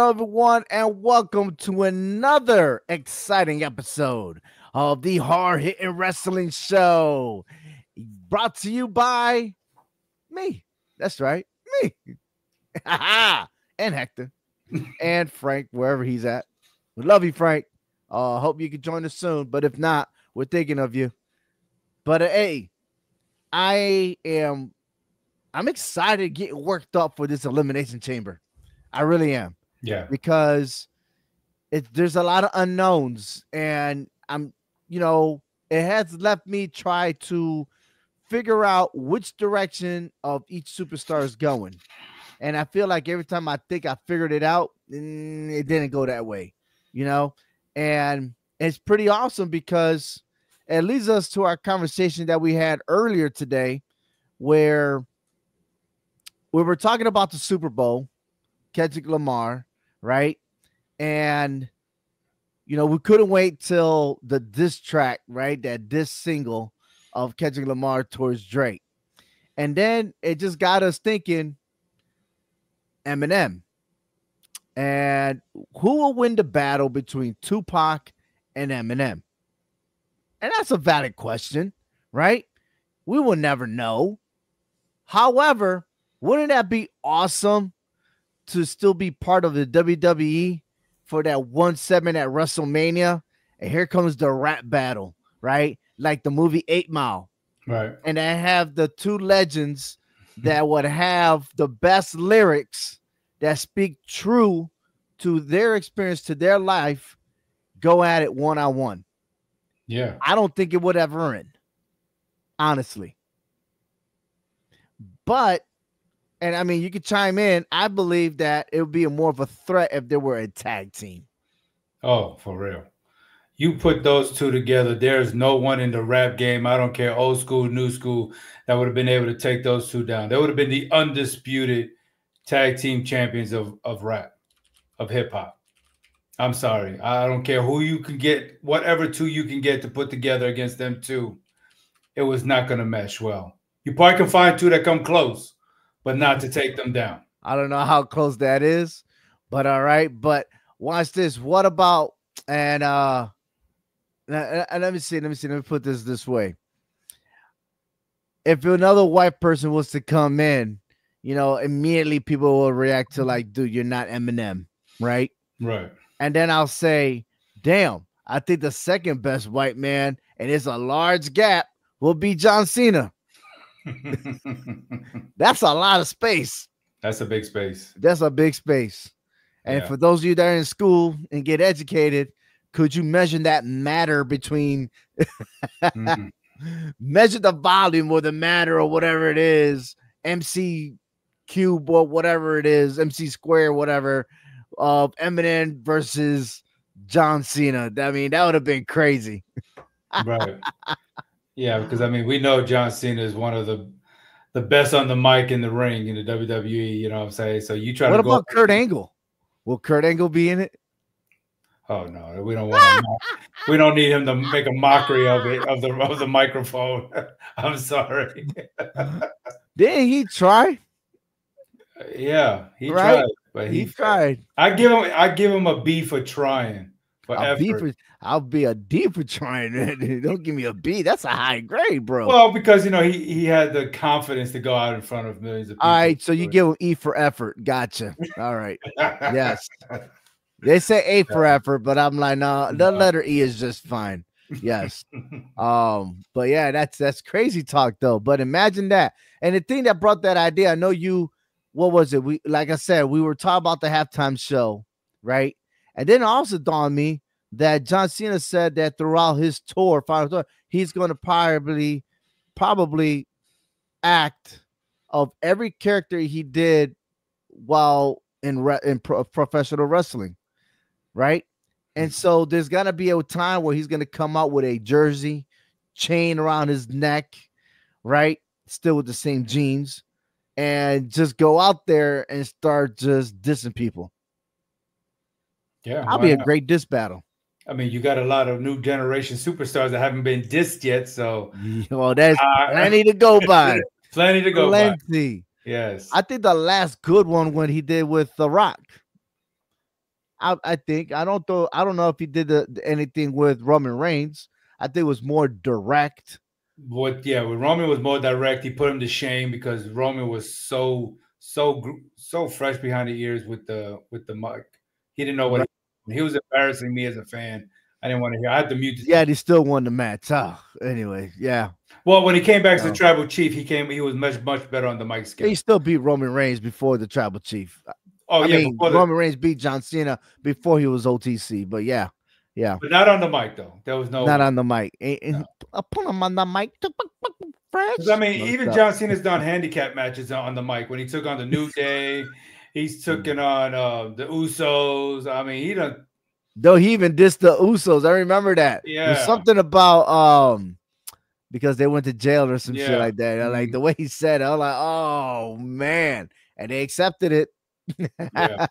Hello, everyone, and welcome to another exciting episode of the Hard Hitting Wrestling Show. Brought to you by me. That's right, me. And Hector and Frank, wherever he's at. We love you, Frank. Hope you can join us soon, but if not, we're thinking of you. But hey, I'm excited getting worked up for this Elimination Chamber. I really am. Yeah. Because there's a lot of unknowns, and it has left me try to figure out which direction of each superstar is going. And I feel like every time I think I figured it out, it didn't go that way, and it's pretty awesome because it leads us to our conversation that we had earlier today, where we were talking about the Super Bowl, Kendrick Lamar, right? And we couldn't wait till the diss track, right? That diss single of Kendrick Lamar towards Drake. And then it just got us thinking Eminem. And who will win the battle between Tupac and Eminem? And that's a valid question, right? We will never know. However, wouldn't that be awesome to still be part of the WWE for that 1 segment at WrestleMania? And here comes the rap battle, right? Like the movie 8 Mile. Right. And I have the two legends that would have the best lyrics that speak true to their experience, to their life, go at it one-on-one. Yeah. I don't think it would ever end, honestly. But and I mean, you could chime in. I believe that it would be more of a threat if there were a tag team. Oh, for real. You put those two together, there's no one in the rap game, I don't care, old school, new school, that would have been able to take those two down. They would have been the undisputed tag team champions of rap, of hip-hop. I'm sorry. I don't care who you can get, whatever two you can get to put together against them two. It was not going to mesh well. You probably can find two that come close, but not to take them down. I don't know how close that is, but all right. But watch this. What about and let me see. Let me put this way. If another white person was to come in, immediately people will react to like, dude, you're not Eminem, right? Right. And then I'll say, damn, I think the second best white man, and it's a large gap, will be John Cena. That's a lot of space. That's a big space. That's a big space. And for those of you that are in school and get educated, could you measure that matter between measure the volume or the matter or whatever it is, MC cube or whatever it is, MC square, whatever, of Eminem versus John Cena? I mean, that would have been crazy. Right. Yeah, because I mean, we know John Cena is one of the best on the mic in the ring in the WWE. You know what I'm saying? So you try. What to go about Kurt Angle? Will Kurt Angle be in it? Oh no, we don't want. We don't need him to make a mockery of it of the microphone. I'm sorry. Didn't he try? Yeah, he tried, but he tried. I give him a B for trying. For effort. I'll be a D for trying. Don't give me a B. That's a high grade, bro. Well, because he had the confidence to go out in front of millions of people. All right, so you give him E for effort. Gotcha. All right. Yes. They say A for effort, but I'm like, no, the letter E is just fine. Yes. But yeah, that's crazy talk though. But imagine that. And the thing that brought that idea, I know you, what was it? Like I said, we were talking about the halftime show, right? And then it also dawned on me that John Cena said that throughout his tour, final tour, he's going to probably act of every character he did while in professional wrestling, right? And so there's going to be a time where he's going to come out with a jersey, chain around his neck, right? Still with the same jeans, and just go out there and start just dissing people. Yeah, I'll be a great diss battle. I mean, you got a lot of new generation superstars that haven't been dissed yet, so there's plenty to go by. Plenty to go by. Plenty. Yes. I think the last good one when he did with The Rock. I think I don't know if he did anything with Roman Reigns. I think it was more direct. When Roman was more direct, he put him to shame because Roman was so fresh behind the ears with the mic. He didn't know what Right. he was embarrassing me as a fan. I didn't want to hear. I had to mute the TV. Yeah, he still won the match. Oh, anyway, yeah. Well, when he came back as the No. tribal chief, he was much better on the mic skill. He still beat Roman Reigns before the Tribal Chief. Oh I yeah, mean, before the Roman Reigns beat John Cena before he was OTC. But yeah, yeah, but not on the mic though. There was not no. on the mic. I put him on the mic. Because I Fresh. mean, No even stuff. John Cena's done handicap matches on the mic when he took on the New Day. He's taking on the Usos. I mean, he done. Though he even dissed the Usos. I remember that. It was Yeah, something about because they went to jail or some shit yeah, like that. Like mhm, the way he said it, I was like, oh man. And they accepted it. yeah,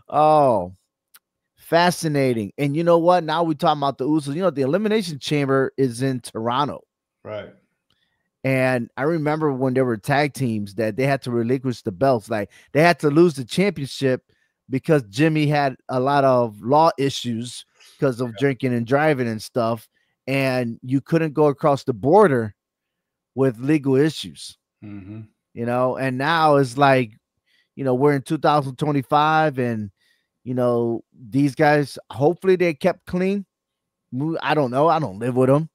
Oh, fascinating. And you know what? Now we talking about the Usos. You know, the Elimination Chamber is in Toronto. right. And I remember when there were tag teams that they had to relinquish the belts. Like they had to lose the championship because Jimmy had a lot of law issues because of drinking and driving and stuff. And you couldn't go across the border with legal issues, Hmm. and now it's like, we're in 2025 and, these guys, hopefully they kept clean. I don't know. I don't live with them,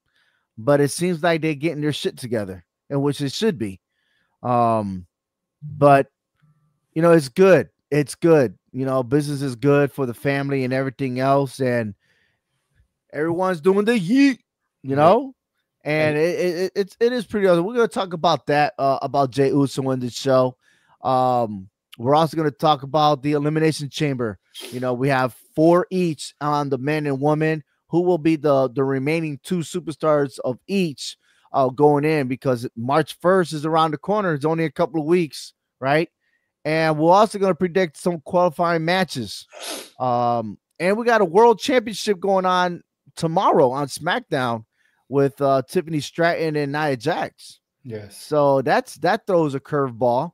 but it seems like they're getting their shit together, and which it should be. Um, but it's good. It's good. Business is good for the family and everything else, and everyone's doing the yeet, you Yeah, know, and and it is pretty awesome. We're gonna talk about that about Jay Uso in this show. We're also gonna talk about the Elimination Chamber. We have four each on the men and women. Who will be the remaining two superstars of each going in, because March 1st is around the corner. It's only a couple of weeks, right? And we're also going to predict some qualifying matches. And we got a world championship going on tomorrow on SmackDown with Tiffany Stratton and Nia Jax. yes, So that throws a curveball.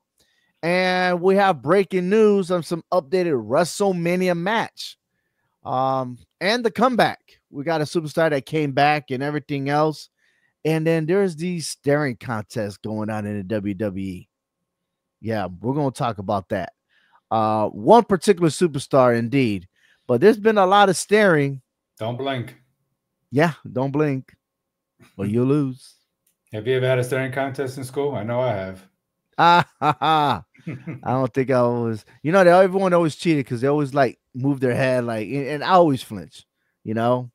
And we have breaking news on some updated WrestleMania match. And the comeback. We got a superstar that came back and everything else. And then there's these staring contests going on in the WWE. Yeah, we're gonna talk about that. One particular superstar indeed, but there's been a lot of staring. don't blink. Yeah, don't blink or you'll lose. Have you ever had a staring contest in school? I know I have. Ah, ha, ha. I don't think I was. Everyone always cheated because they always like move their head, like, and I always flinch. You know,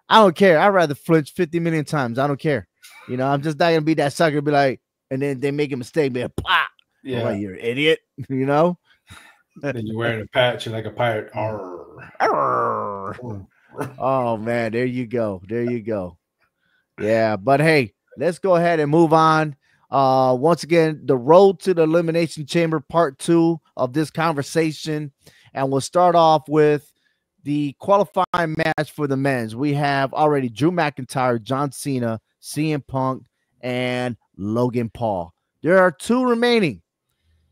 I don't care. I'd rather flinch 50 million times. I don't care. I'm just not gonna be that sucker. Be like, and then they make a mistake, be like, pop. I'm Yeah, like, you're an idiot. You know. then you're wearing a patch and like a pirate. Arr. Arr. Oh man, there you go. There you go. Yeah, but hey, let's go ahead and move on. Once again, the road to the Elimination Chamber, part 2 of this conversation. And we'll start off with the qualifying match for the men's. We have already Drew McIntyre, John Cena, CM Punk, and Logan Paul. There are 2 remaining.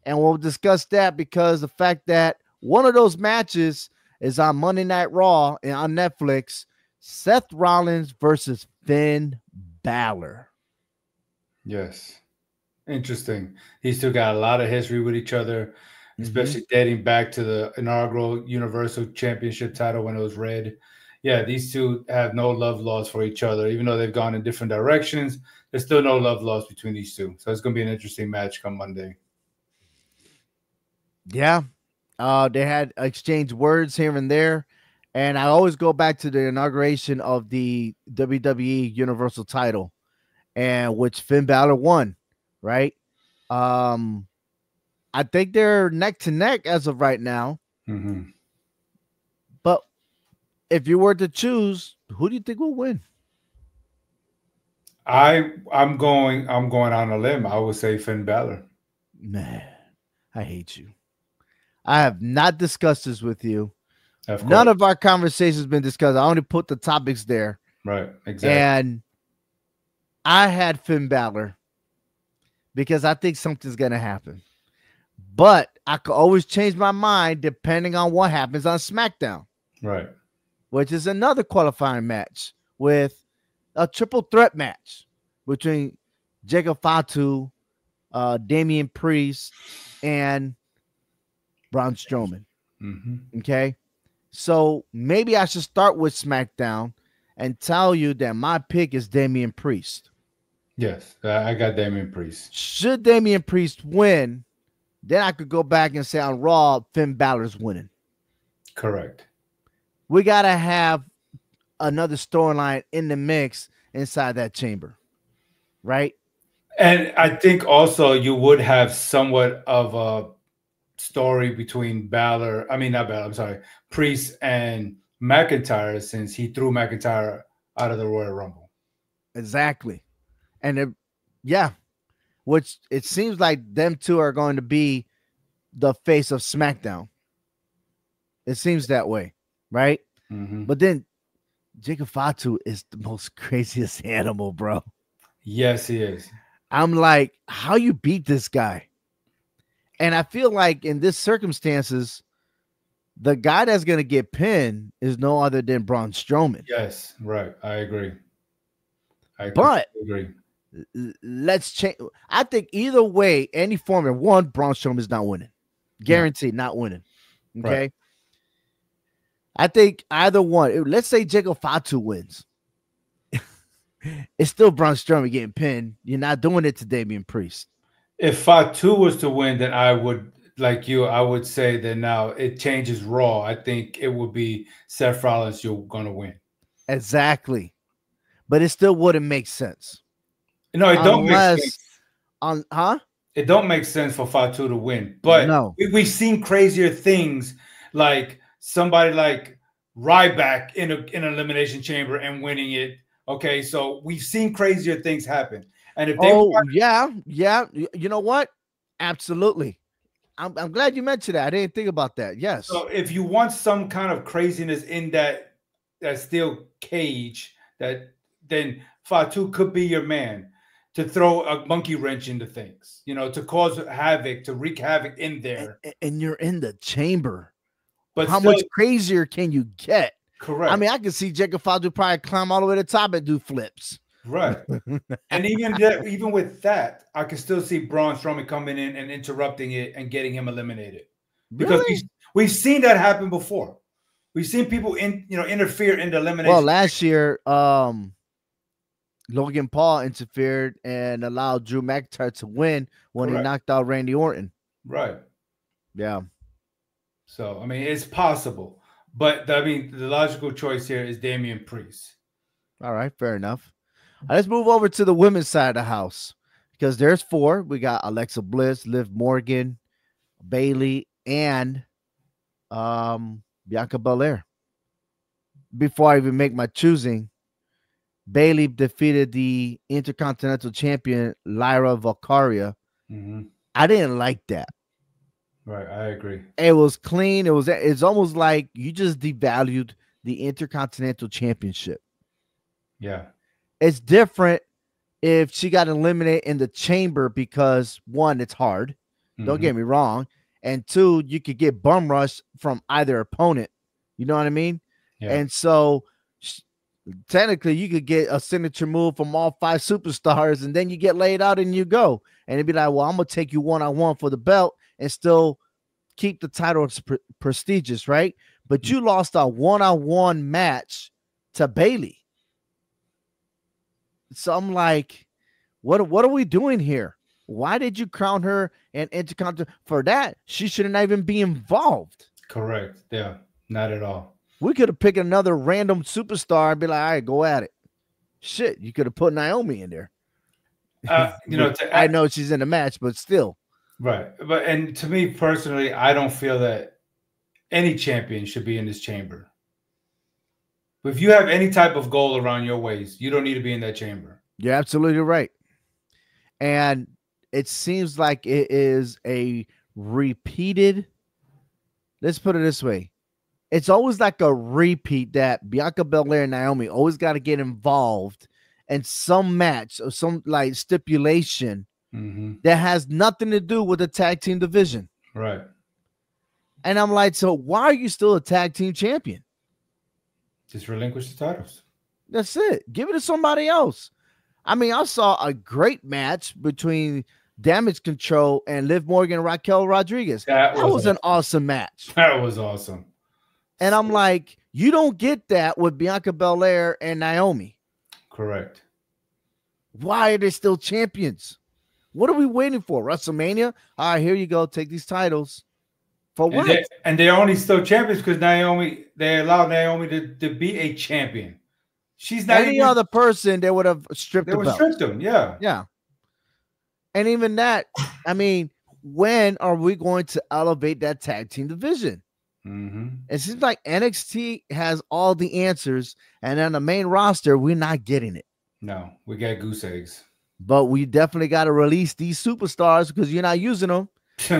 And we'll discuss that because the fact that one of those matches is on Monday Night Raw and on Netflix. Seth Rollins versus Finn Balor. Yes, interesting. These two got a lot of history with each other, Mm-hmm. especially dating back to the inaugural Universal Championship title when it was red. Yeah, these two have no love lost for each other, even though they've gone in different directions. There's still no love lost between these two, so it's going to be an interesting match come Monday. Yeah. They had exchanged words here and there. And I always go back to the inauguration of the WWE Universal title, and which Finn Balor won, right? Um, I think they're neck to neck as of right now. Mm-hmm. But if you were to choose, who do you think will win? I'm going on a limb. I would say Finn Balor. Man, I hate you. I have not discussed this with you. Of None course. of our conversations been discussed. I only put the topics there. Right. Exactly. And I had Finn Balor because I think something's going to happen. But I could always change my mind depending on what happens on SmackDown, Right. which is another qualifying match with a triple threat match between Jacob Fatu, Damian Priest, and Braun Strowman. Mm-hmm. Okay. So maybe I should start with SmackDown and tell you that my pick is Damian Priest. Yes, I got Damian Priest. Should Damian Priest win, then I could go back and say on Raw, Finn Balor's winning. Correct. We got to have another storyline in the mix inside that chamber, right? And I think also you would have somewhat of a story between Balor. I mean, not Balor. I'm sorry, Priest and McIntyre, since he threw McIntyre out of the Royal Rumble. Exactly. Yeah, which it seems like them two are going to be the face of SmackDown. It seems that way, right? Mm-hmm. But then Jacob Fatu is the most craziest animal, bro. Yes, he is. I'm like, how you beat this guy? And I feel like in this circumstances, the guy that's going to get pinned is no other than Braun Strowman. Yes, right. I agree. But agree. Let's change. I think either way, any form of one, Braun Strowman is not winning. Guaranteed not winning. Okay. Right. I think either one. Let's say Jacob Fatu wins. It's still Braun Strowman getting pinned. You're not doing it to Damian Priest. If Fatu was to win, then I would, like you, I would say that now it changes Raw. I think it would be Seth Rollins, you're going to win. Exactly. But it still wouldn't make sense. No, it don't make sense. It don't make sense for Fatu to win. But no. We've seen crazier things, like somebody like Ryback in an elimination chamber and winning it. Okay, so we've seen crazier things happen. And if yeah. You know what? Absolutely. I'm glad you mentioned that. I didn't think about that. Yes. So if you want some kind of craziness in that steel cage, then Fatu could be your man to throw a monkey wrench into things, to cause havoc, to wreak havoc in there. And you're in the chamber. But how much crazier can you get? Correct. I mean, I can see Jacob Fatu probably climb all the way to the top and do flips. Right. And even with that, I can still see Braun Strowman coming in and interrupting it and getting him eliminated. Because we've seen that happen before. We've seen people interfere in the elimination. Well, last year, Logan Paul interfered and allowed Drew McIntyre to win when he knocked out Randy Orton. Right. Yeah. So, I mean, it's possible. But, I mean, the logical choice here is Damian Priest. All right. Fair enough. Let's move over to the women's side of the house because there's 4. We got Alexa Bliss, Liv Morgan, Bayley, and Bianca Belair. Before I even make my choosing, Bayley defeated the Intercontinental Champion Lyra Valkyria. Mm-hmm. I didn't like that. Right, I agree. It was clean. It's almost like you just devalued the Intercontinental Championship. Yeah. It's different if she got eliminated in the chamber because 1, it's hard. Mm-hmm. Don't get me wrong. And 2, you could get bum rushed from either opponent. You know what I mean? Yeah. And so technically you could get a signature move from all 5 superstars and then you get laid out and you go. And it'd be like, well, I'm going to take you one-on-one for the belt and still keep the title prestigious, right? But you lost a one-on-one match to Bayley. So I'm like, what are we doing here? Why did you crown her an Intercontinental? For that, she shouldn't even be involved. Correct. Yeah, not at all. We could have picked another random superstar and be like, all right, go at it. Shit, you could have put Naomi in there. I know she's in the match, but still. Right. And to me personally, I don't feel that any champion should be in this chamber. If you have any type of goal around your waist, you don't need to be in that chamber. You're absolutely right. And it seems like it is a repeated, let's put it this way. It's always like a repeat that Bianca Belair and Naomi always got to get involved in some match or some like stipulation that has nothing to do with the tag team division. Right. And I'm like, so why are you still a tag team champion? Just relinquish the titles. That's it. Give it to somebody else. I mean, I saw a great match between Damage Control and Liv Morgan and Raquel Rodriguez. That That was was an awesome. awesome match. That was awesome. And I'm like, you don't get that with Bianca Belair and Naomi. Correct. Why are they still champions? What are we waiting for? WrestleMania? All right, here you go. Take these titles. For what? And they're only still champions because they allowed Naomi to be a champion. She's not Any other person, they would have stripped the belt. Stripped them, yeah. Yeah. And even that, I mean, when are we going to elevate that tag team division? Mm-hmm. It seems like NXT has all the answers, and on the main roster, we're not getting it. No, we got goose eggs. But we definitely got to release these superstars because you're not using them.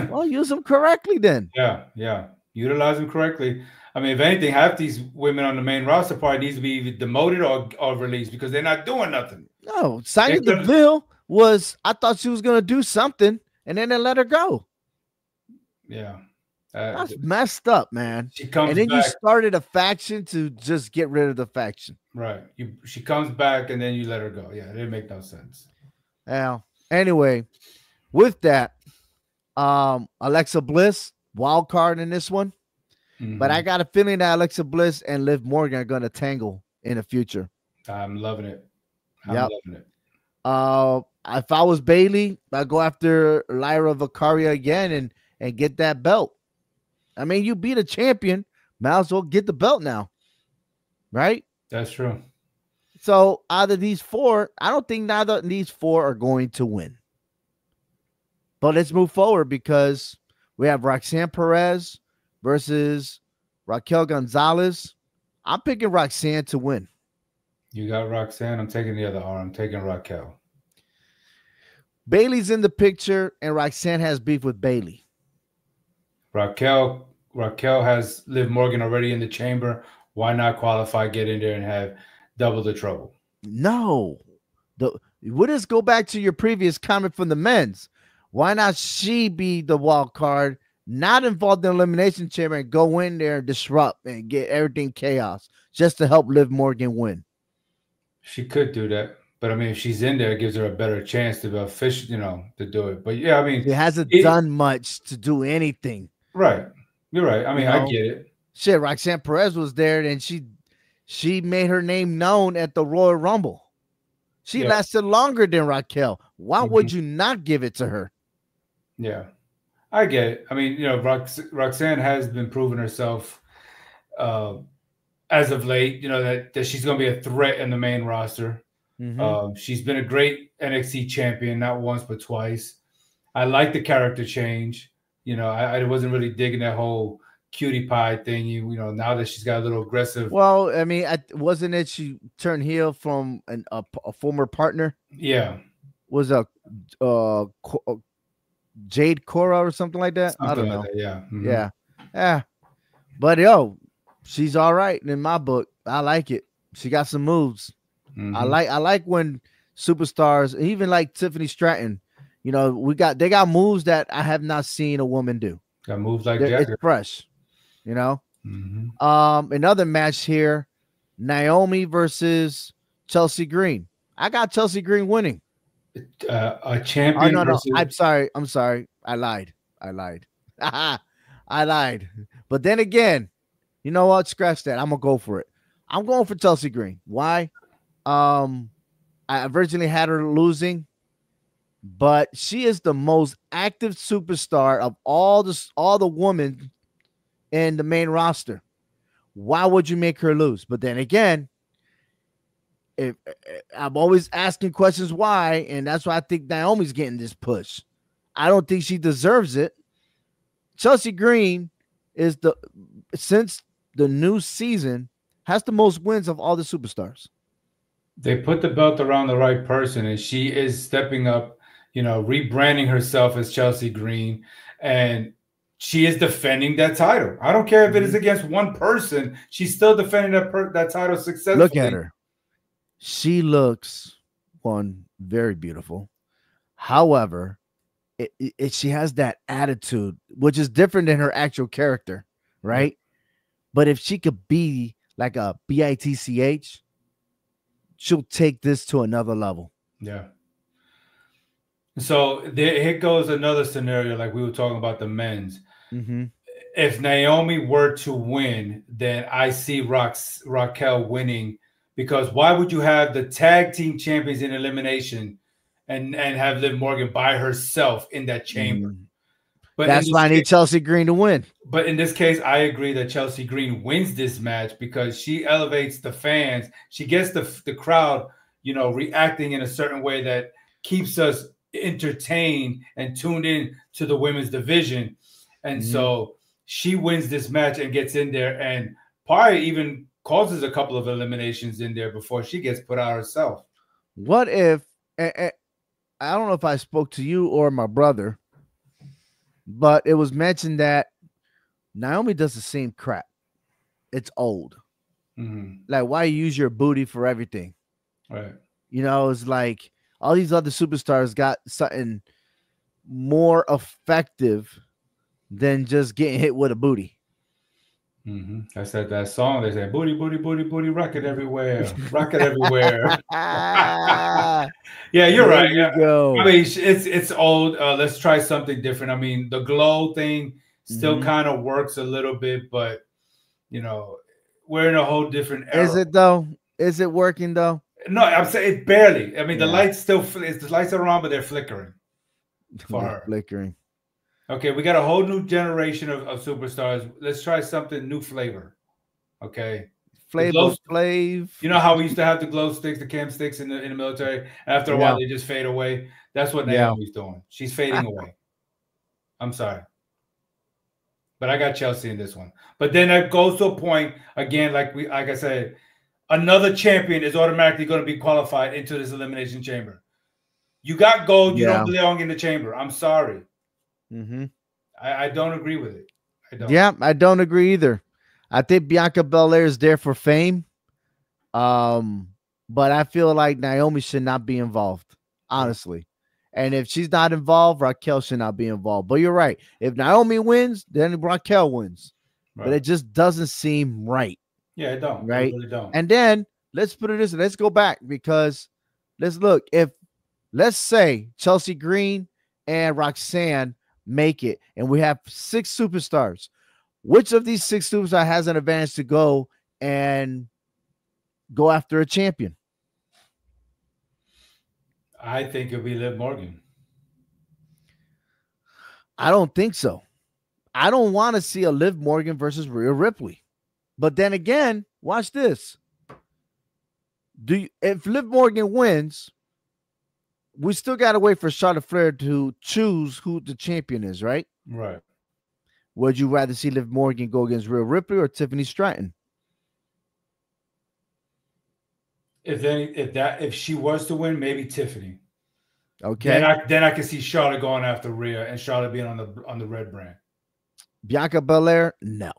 Well, use them correctly then. Yeah. Utilize them correctly. I mean, if anything, half these women on the main roster probably needs to be either demoted or released because they're not doing nothing. No, Sonya Deville I thought she was going to do something, and then they let her go. Yeah. That's messed up, man. She comes and then back. You started a faction to just get rid of the faction. Right. She comes back, and then you let her go. Yeah, it didn't make no sense. Now, anyway, with that, Alexa Bliss, wild card in this one. Mm-hmm. But I got a feeling that Alexa Bliss and Liv Morgan are going to tangle in the future. I'm loving it. Loving it. If I was Bayley, I'd go after Lyra Valkyria again and get that belt. I mean, you beat a champion, might as well get the belt now. Right? That's true. So out of these four, I don't think neither of these four are going to win. But let's move forward because we have Roxanne Perez versus Raquel Gonzalez. I'm picking Roxanne to win. You got Roxanne. I'm taking the other arm. I'm taking Raquel. Bailey's in the picture, and Roxanne has beef with Bailey. Raquel has Liv Morgan already in the chamber. Why not qualify, get in there, and have double the trouble? No. Would this go back to your previous comment from the men's? Why not she be the wild card, not involved in the Elimination Chamber, and go in there and disrupt and get everything chaos just to help Liv Morgan win? She could do that. But I mean, if she's in there, it gives her a better chance to be official, to do it. But yeah, I mean, it hasn't done much to do anything. Right. You're right. I mean, I get it. Shit, Roxanne Perez was there and she made her name known at the Royal Rumble. She lasted longer than Raquel. Why would you not give it to her? Yeah, I get it. I mean, Roxanne has been proving herself as of late, that she's going to be a threat in the main roster. Mm-hmm. She's been a great NXT champion, not once, but twice. I like the character change. I wasn't really digging that whole cutie pie thing. Now that she's got a little aggressive. Well, I mean, wasn't it she turned heel from a former partner? Yeah. Was a Jade Cora or something like that? I don't know. Like that, yeah. Mm-hmm. Yeah. But she's all right in my book. I like it. She got some moves. Mm-hmm. I like when superstars, even like Tiffany Stratton, they got moves that I have not seen a woman do. Got moves like that. It's fresh, Mm-hmm. Another match here, Naomi versus Chelsea Green. I got Chelsea Green winning. A champion. Oh, no. I'm sorry. I lied. I lied. But then again, you know what? Scratch that. I'm gonna go for it. I'm going for Chelsea Green. Why? I originally had her losing, but she is the most active superstar of all the women in the main roster. Why would you make her lose? But then again, I'm always asking questions why, and that's why I think Naomi's getting this push. I don't think she deserves it. Chelsea Green is since the new season has the most wins of all the superstars. They put the belt around the right person, and she is stepping up, rebranding herself as Chelsea Green, and she is defending that title. I don't care if it is against one person. She's still defending that title successfully. Look at her. She looks, very beautiful. However, she has that attitude, which is different than her actual character, Yeah. right? But if she could be like a bitch, she'll take this to another level. Yeah. So here goes another scenario, like we were talking about the men's. Mm-hmm. If Naomi were to win, then I see Raquel winning, because why would you have the tag team champions in elimination and have Liv Morgan by herself in that chamber? Mm. But in That's this why I case, need Chelsea Green to win. I agree that Chelsea Green wins this match because she elevates the fans. She gets the crowd, reacting in a certain way that keeps us entertained and tuned in to the women's division. And Mm-hmm. so she wins this match and gets in there, and probably even causes a couple of eliminations in there before she gets put out herself. What if I don't know if I spoke to you or my brother, but it was mentioned that Naomi does the same crap. It's old. Mm-hmm. Like, why use your booty for everything? Right. It's like all these other superstars got something more effective than just getting hit with a booty. Mm-hmm. That's that song. They say, "Booty, booty, booty, booty, rocket everywhere, rocket everywhere." There Yeah, you're right. you Yeah. I go. mean, it's old. Let's try something different. I mean, the glow thing still Mm-hmm. kind of works a little bit, but you know, we're in a whole different Is era. it though? Is it working though? No, I'm saying it barely. I mean, the Yeah, lights still, the lights are on, but they're flickering for they're her. flickering. Okay, we got a whole new generation of superstars. Let's try something new flavor. Okay, the Flavor glow. Flav. You know how we used to have the glow sticks, the cam sticks in the military, and after a while Yeah, they just fade away. That's what yeah. Naomi's doing. She's fading away. I'm sorry, but I got Chelsea in this one. But then that goes to a point again, like I said, another champion is automatically going to be qualified into this elimination chamber. You got gold, you don't Yeah. belong in the chamber. I'm sorry, Mm-hmm. I don't agree with it. I don't. Yeah, I don't agree either. I think Bianca Belair is there for fame. Um, but I feel like Naomi should not be involved, Yeah. honestly. And if she's not involved, Raquel should not be involved. But you're right. If Naomi wins, then Raquel wins. But Right. it just doesn't seem right. Yeah, it don't. It Right. really don't. And then let's put it this way. Let's go back because let's look. If let's say Chelsea Green and Roxanne make it, and we have 6 superstars, which of these 6 superstars has an advantage to and go after a champion? I think it'll be Liv Morgan. I don't think so. I don't want to see a Liv Morgan versus Rhea Ripley. But then again, watch this. If Liv Morgan wins, we still got to wait for Charlotte Flair to choose who the champion is, right? Right. Would you rather see Liv Morgan go against Rhea Ripley or Tiffany Stratton? If she was to win, maybe Tiffany. Okay. Then I can see Charlotte going after Rhea and Charlotte being on the red brand. Bianca Belair, no.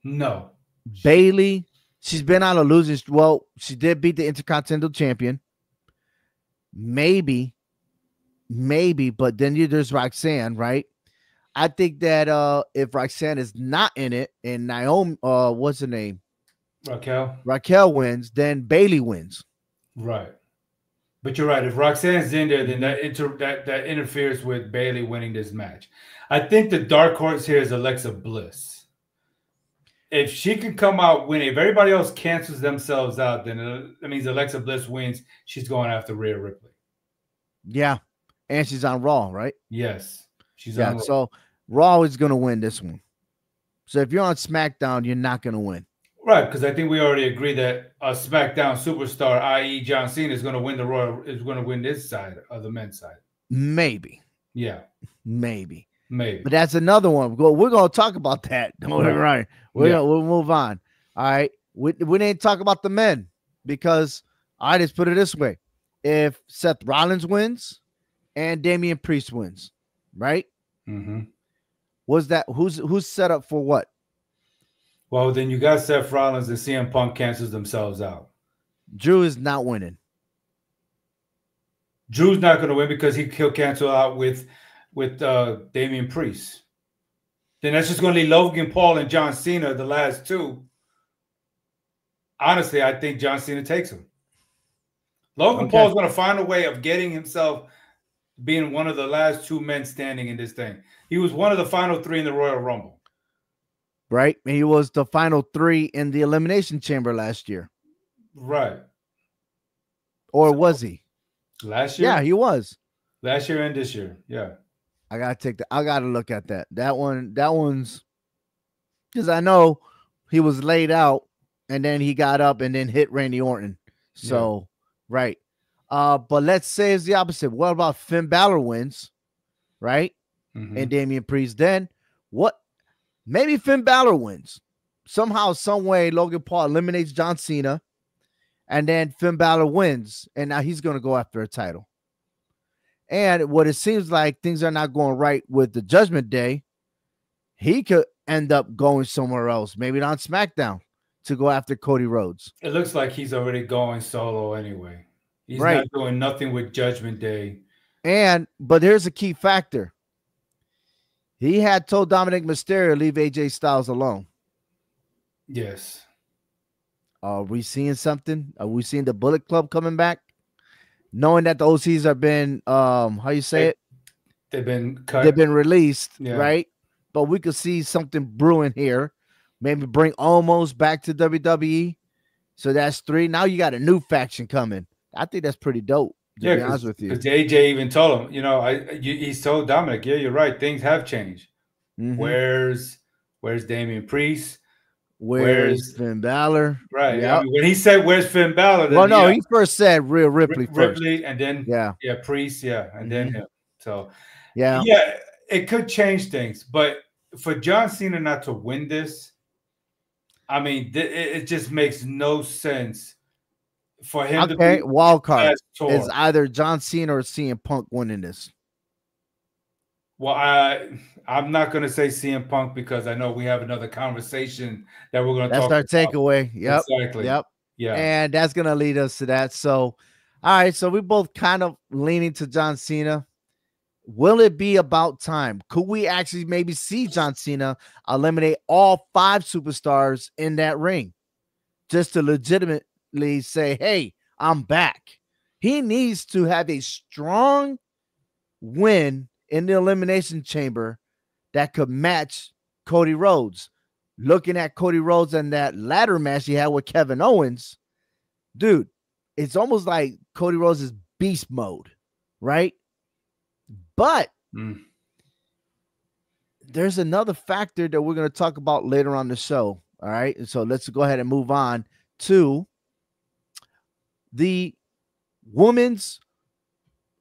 No. Bailey, she's been on a losing. Well, she did beat the Intercontinental Champion. Maybe, but then there's Roxanne, right? I think that if Roxanne is not in it and Naomi, what's her name? Raquel wins, then Bailey wins. Right. But you're right. If Roxanne's in there, then that interferes with Bailey winning this match. I think the dark horse here is Alexa Bliss. If she can come out winning, if everybody else cancels themselves out, then that means Alexa Bliss wins. She's going after Rhea Ripley. Yeah. And she's on Raw, right? Yes. She's on Raw. So Raw is going to win this one. So if you're on SmackDown, you're not going to win. Right, because I think we already agreed that a SmackDown superstar, i.e. John Cena, is going to win this side of the men's side. Maybe. Yeah. Maybe. But that's another one. We're going to talk about that. Right. We'll move on. All right. We didn't talk about the men because I just put it this way. If Seth Rollins wins and Damian Priest wins, right? Mm-hmm. Who's set up for what? Well, then you got Seth Rollins and CM Punk cancels themselves out. Drew is not winning. Drew's not going to win because he'll cancel out with with Damian Priest. Then that's just going to leave Logan Paul and John Cena, the last two. Honestly, I think John Cena takes him. Logan Okay. Paul is going to find a way of getting himself being one of the last two men standing in this thing. He was one of the final three in the Royal Rumble. Right? He was the final three in the Elimination Chamber last year. Right. Or was he? Last year? Yeah, he was. Last year and this year. Yeah. I gotta look at that. That one's because I know he was laid out and then he got up and then hit Randy Orton. So right. But let's say it's the opposite. What about Finn Balor wins, right? And Damian Priest. Then what? Maybe Finn Balor wins. Somehow, some way, Logan Paul eliminates John Cena, and then Finn Balor wins, and now he's going to go after a title. And what it seems like things are not going right with the Judgment Day, he could end up going somewhere else, maybe on SmackDown, to go after Cody Rhodes. It looks like he's already going solo anyway. He's Right. not doing nothing with Judgment Day. But here's a key factor. He had told Dominic Mysterio to leave AJ Styles alone. Yes. Are we seeing something? Are we seeing the Bullet Club coming back? Knowing that the OCs have been, how you say it? They've been cut. They've been released, right? But we could see something brewing here. Maybe bring Almost back to WWE. So that's 3. Now you got a new faction coming. I think that's pretty dope, to be honest with you. Because AJ even told him, he's told Dominic, yeah, you're right. Things have changed. Where's Damian Priest? Where's Finn Balor? Right. Yep. I mean, when he said, "Where's Finn Balor?" Then, no, he first said Rhea Ripley first. Ripley, and then Priest, and then him. So it could change things. But for John Cena not to win this, I mean, it just makes no sense for him to be wild card is either John Cena or CM Punk winning this. Well, I'm not going to say CM Punk because I know we have another conversation that we're going to talk about. That's our takeaway. Yep. Exactly. Yep. Yeah. And that's going to lead us to that. So, all right. So we both kind of leaning to John Cena. Will it be about time? Could we actually maybe see John Cena eliminate all 5 superstars in that ring just to legitimately say, hey, I'm back? He needs to have a strong win in the Elimination Chamber that could match Cody Rhodes. Looking at Cody Rhodes and that ladder match he had with Kevin Owens, dude, it's almost like Cody Rhodes is beast mode, right? But there's another factor that we're going to talk about later on the show, all right? And so let's go ahead and move on to the women's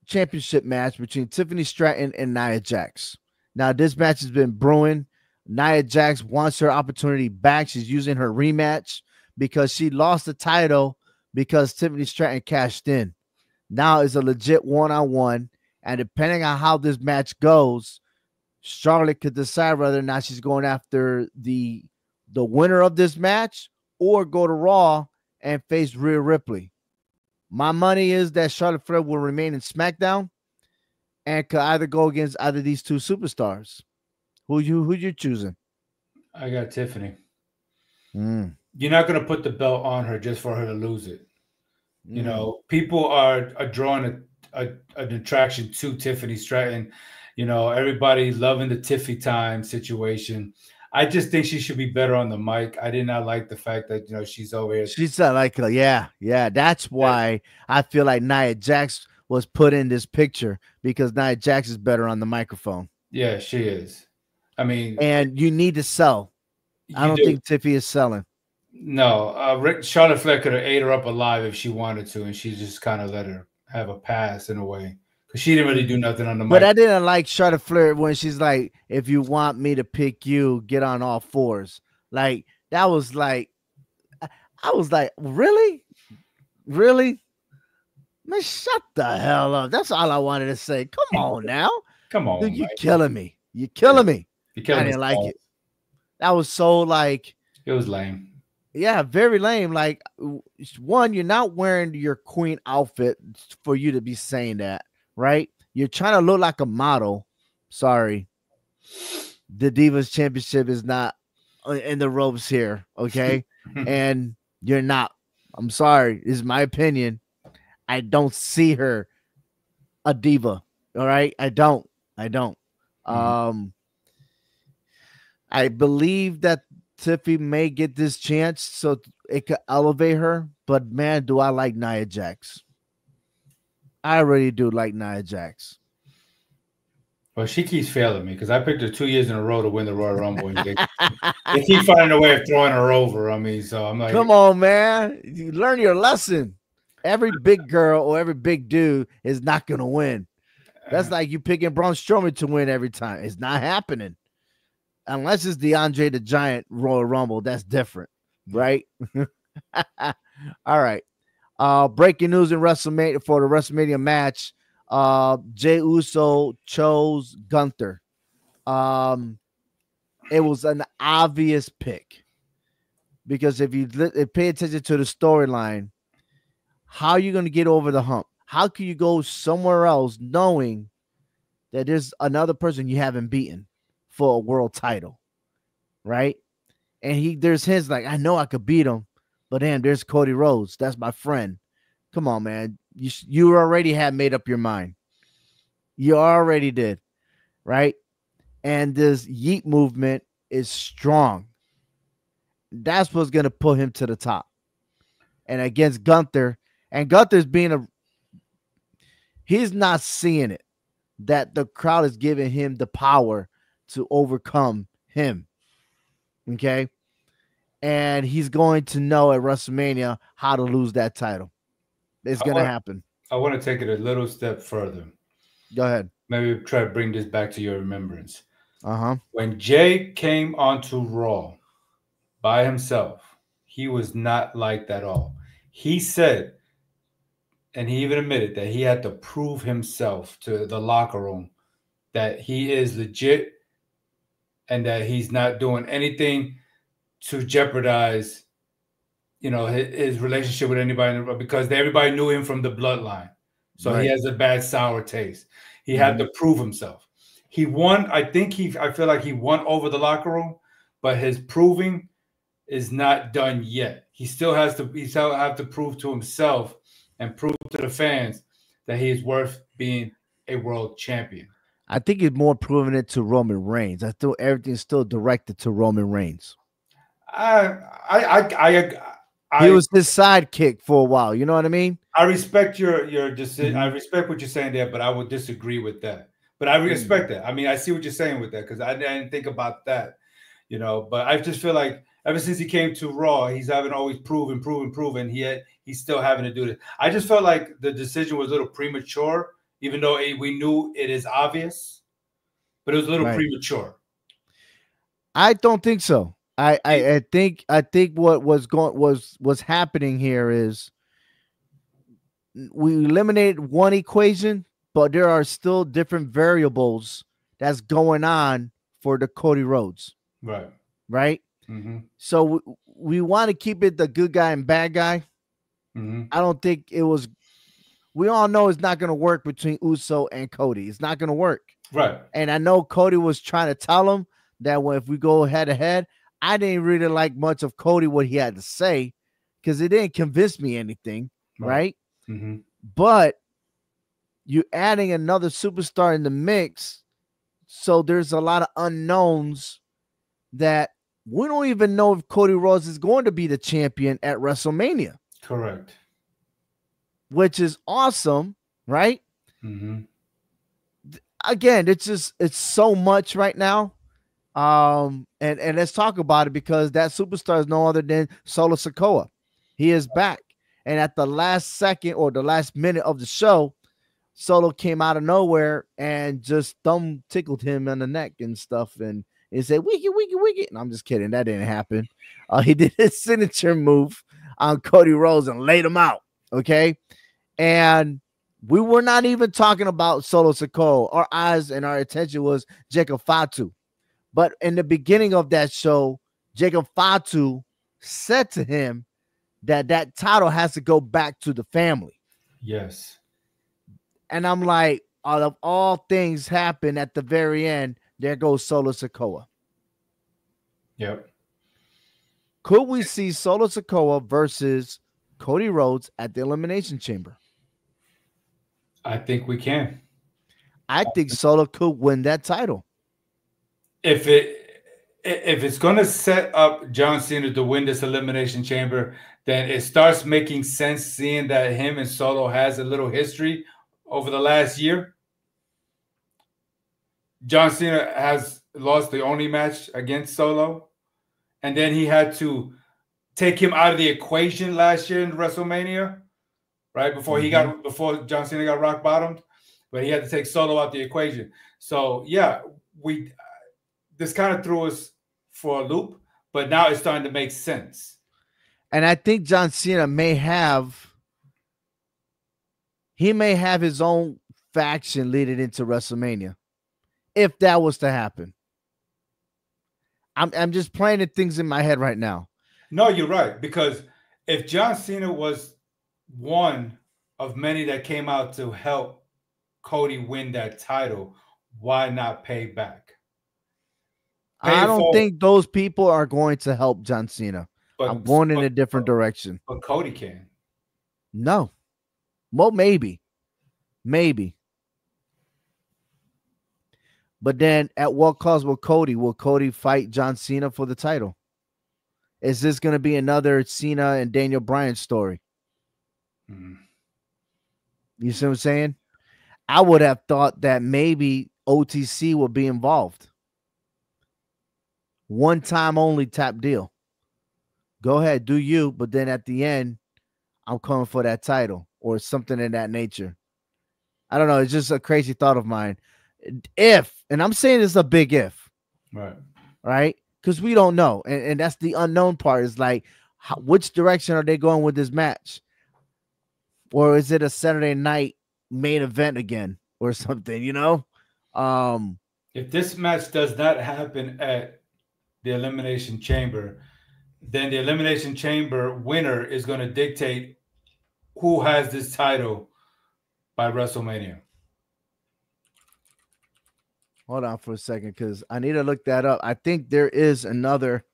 championship match between Tiffany Stratton and Nia Jax. Now, this match has been brewing. Nia Jax wants her opportunity back. She's using her rematch because she lost the title because Tiffany Stratton cashed in. Now it's a legit one-on-one, and depending on how this match goes, Charlotte could decide whether or not she's going after the winner of this match or go to Raw and face Rhea Ripley. My money is that Charlotte Flair will remain in SmackDown and could either go against either of these 2 superstars. Who you choosing? I got Tiffany. You're not going to put the belt on her just for her to lose it. You know, people are drawing an attraction to Tiffany Stratton. You know, everybody loving the Tiffy time situation. I just think she should be better on the mic. I did not like the fact that, she's over here. She's like, yeah. That's why I feel like Nia Jax was put in this picture, because Nia Jax is better on the microphone. Yeah, she is. I mean, and you need to sell. I don't think Tiffy is selling. No, Charlotte Flair could have ate her up alive if she wanted to, and she just kind of let her have a pass in a way. Because she didn't really do nothing on the mic. But I didn't like Charlotte Flair when she's like, if you want me to pick you, get on all 4s. Like, that was like, I was like, really? Really? Man, shut the hell up. That's all I wanted to say. Come on now. Come on. Dude, you're killing me. You're killing me. You're killing I didn't like it. That was so like. It was lame. Yeah, very lame. Like, one, you're not wearing your queen outfit for you to be saying that, right? You're trying to look like a model, Sorry, the Divas Championship is not in the ropes here, okay? And you're not. I'm sorry. This is my opinion. I don't see her a diva. All right, I don't. I don't. Mhm. Um, I believe that Tiffy may get this chance so it could elevate her. But man, do I like Nia Jax? I really do like Nia Jax. Well, she keeps failing me because I picked her 2 years in a row to win the Royal Rumble, and they keep finding a way of throwing her over. I mean, so I'm like, Come on, man. You learn your lesson. Every big girl or every big dude is not going to win. That's like you picking Braun Strowman to win every time. It's not happening. Unless it's the Andre the Giant Royal Rumble. That's different, right? All right. Breaking news in WrestleMania for the WrestleMania match. Jey Uso chose Gunther. It was an obvious pick because if you pay attention to the storyline, how are you going to get over the hump? How can you go somewhere else knowing that there's another person you haven't beaten for a world title, right? And there's hints like, I know I could beat him, but damn, there's Cody Rhodes. That's my friend. Come on, man. You already had made up your mind. You already did, right? And this Yeet movement is strong. That's what's going to put him to the top. And against Gunther, and Gunther's he's not seeing it, that the crowd is giving him the power to overcome him. Okay. And he's going to know at WrestleMania how to lose that title. It's going to happen. I want to take it a little step further. Go ahead. Maybe try to bring this back to your remembrance. Uh-huh. When Jay came onto Raw by himself, he was not like that at all. He said, and he even admitted that he had to prove himself to the locker room that he is legit and that he's not doing anything to jeopardize, his relationship with anybody because everybody knew him from the bloodline. So he has a bad sour taste. He had to prove himself. He won. I feel like he won over the locker room, but his proving is not done yet. He still have to prove to himself and prove to the fans that he is worth being a world champion. I think it's more proving it to Roman Reigns. I thought everything's still directed to Roman Reigns. He was his sidekick for a while. You know what I mean? I respect your decision. I respect what you're saying there, but I would disagree with that. But I respect that. I mean, I see what you're saying with that because I didn't think about that, But I just feel like ever since he came to Raw, he's having always proven. He's still having to do this. I just felt like the decision was a little premature, even though we knew it is obvious, but it was a little premature. I don't think so. I think what was happening here is we eliminated one equation, but there are still different variables that's going on for the Cody Rhodes. Right. Mm-hmm. So we want to keep it the good guy and bad guy. Mm-hmm. I don't think it was. We all know it's not going to work between Uso and Cody. It's not going to work. Right. And I know Cody was trying to tell him that if we go head to head, I didn't really like much of Cody, what he had to say, because it didn't convince me anything. Right. Mm-hmm. But you're adding another superstar in the mix. So there's a lot of unknowns that we don't even know if Cody Rhodes is going to be the champion at WrestleMania. Correct. Which is awesome, right? Mm-hmm. Again, it's so much right now. And let's talk about it because that superstar is no other than Solo Sikoa. He is back. And at the last second or the last minute of the show, Solo came out of nowhere and just thumb tickled him on the neck and stuff. And he said, "Wiggy, wiggy, wiggy." And I'm just kidding. That didn't happen. He did his signature move on Cody Rhodes and laid him out. Okay. And we were not even talking about Solo Sikoa. Our eyes and our attention was Jacob Fatu. But in the beginning of that show, Jacob Fatu said to him that title has to go back to the family. Yes. And I'm like, out of all things happen at the very end, there goes Solo Sikoa. Yep. Could we see Solo Sikoa versus Cody Rhodes at the Elimination Chamber? I think we can. I think Solo could win that title. If it's going to set up John Cena to win this Elimination Chamber, then it starts making sense seeing that him and Solo has a little history over the last year. John Cena has lost the only match against Solo, and then he had to take him out of the equation last year in WrestleMania, right? Before John Cena got rock bottomed, but he had to take Solo out the equation. So yeah, this kind of threw us for a loop, but now it's starting to make sense. And I think John Cena may have his own faction leading into WrestleMania, if that was to happen. I'm just playing the things in my head right now. No, you're right, because if John Cena was one of many that came out to help Cody win that title, why not pay back? I don't think those people are going to help John Cena. I'm going in a different direction. But Cody can. No. Well, maybe. But then at what cost will Cody fight John Cena for the title? Is this going to be another Cena and Daniel Bryan story? You see what I'm saying? I would have thought that maybe OTC would be involved. One time only type deal. Go ahead, do you, but then at the end, I'm coming for that title or something in that nature. I don't know. It's just a crazy thought of mine. If, and I'm saying it's a big if. Right? Because we don't know. And that's the unknown part is like, which direction are they going with this match? Or is it a Saturday night main event again or something, you know? If this match does not happen at the Elimination Chamber, then the Elimination Chamber winner is going to dictate who has this title by WrestleMania. Hold on for a second, because I need to look that up. I think there is another.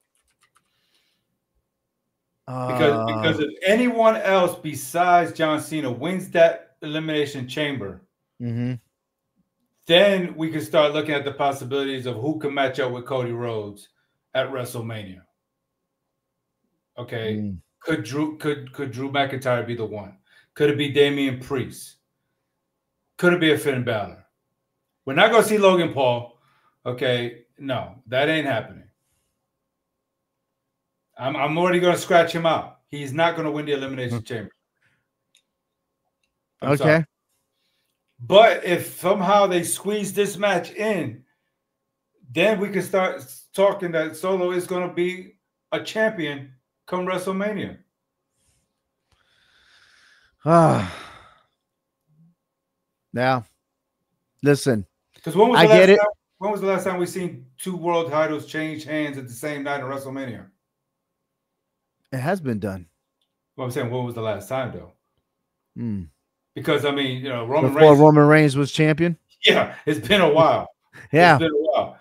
Because if anyone else besides John Cena wins that Elimination Chamber, then we can start looking at the possibilities of who can match up with Cody Rhodes at WrestleMania. Okay. Could Drew McIntyre be the one? Could it be Damian Priest? Could it be a Finn Balor? We're not going to see Logan Paul. Okay. No, that ain't happening. I'm already going to scratch him out. He's not going to win the Elimination Chamber. I'm sorry. But if somehow they squeeze this match in, then we can start talking that Solo is going to be a champion come WrestleMania. Now, listen. Because when was the last time we seen two world titles change hands at the same night in WrestleMania? It has been done. Well, I'm saying, when was the last time though? Because I mean, you know, Roman Reigns was champion. Yeah, it's been a while. Yeah, it's been a while.